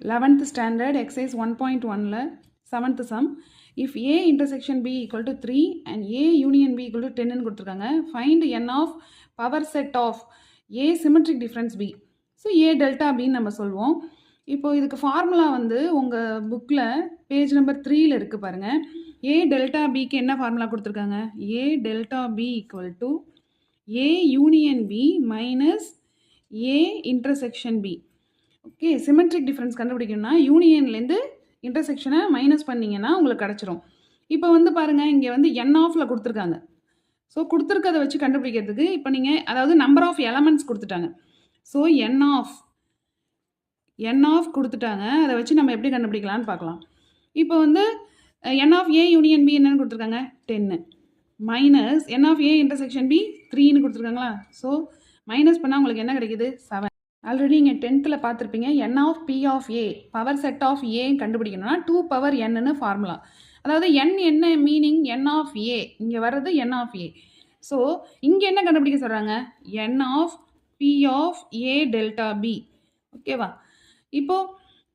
11th standard exercise 1.1ல 7th sum. If A intersection B equal to 3 and A union B equal to 10 ன்னு கொடுத்துருக்காங்க. Find n of power set of A symmetric difference B. So A delta B நம்ம சொல்வோம். இப்போ இதுக்கு formula வந்து உங்கள் புக்கில் page number 3ல இருக்குது பாருங்கள். A delta Bக்கு என்ன ஃபார்முலா கொடுத்துருக்காங்க? A delta B equal to A union B minus A intersection B. Okay, symmetric difference கண்டுபிடிக்கணும்னா யூனியன்லேருந்து இன்டர்செக்ஷனை மைனஸ் பண்ணிங்கன்னா உங்களுக்கு கிடச்சிரும். இப்போ வந்து பாருங்கள், இங்கே வந்து என் ஆஃபில் கொடுத்துருக்காங்க. ஸோ கொடுத்துருக்கதை வச்சு கண்டுபிடிக்கிறதுக்கு இப்போ நீங்கள் அதாவது நம்பர் ஆஃப் எலமெண்ட்ஸ் கொடுத்துட்டாங்க. ஸோ என் ஆஃப் கொடுத்துட்டாங்க. அதை வச்சு நம்ம எப்படி கண்டுபிடிக்கலான்னு பார்க்கலாம். இப்போ வந்து n of A union B என்னன்னு கொடுத்துருக்காங்க? 10 minus n of A intersection B 3ன்னு கொடுத்துருக்காங்களா? ஸோ மைனஸ் பண்ணால் உங்களுக்கு என்ன கிடைக்குது? 7. ஆல்ரெடி நீங்கள் 10th பார்த்துருப்பீங்க. N of P of A power set of A கண்டுபிடிக்கணும்னா 2 பவர் என்னன்னு ஃபார்முலா. அதாவது என் என்ன மீனிங்? என் ஆஃப் ஏ இங்கே வர்றது என் ஆஃப் ஏ. ஸோ இங்கே என்ன கண்டுபிடிக்க சொல்கிறாங்க? N of P of A delta B. ஓகேவா? இப்போது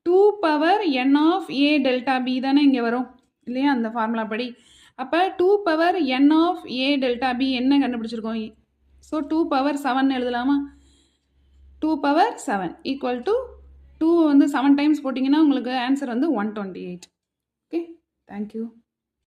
2 power n of A delta B தானே இங்கே வரும் இல்லையா அந்த ஃபார்முலா படி. அப்போ 2 power n of A delta B என்ன கண்டுபிடிச்சிருக்கோம்? ஸோ 2 பவர் 7 எழுதலாமா? 2 பவர் 7 ஈக்குவல் டு 2 வந்து 7 டைம்ஸ் போட்டிங்கன்னா உங்களுக்கு ஆன்சர் வந்து 128. Okay, thank you.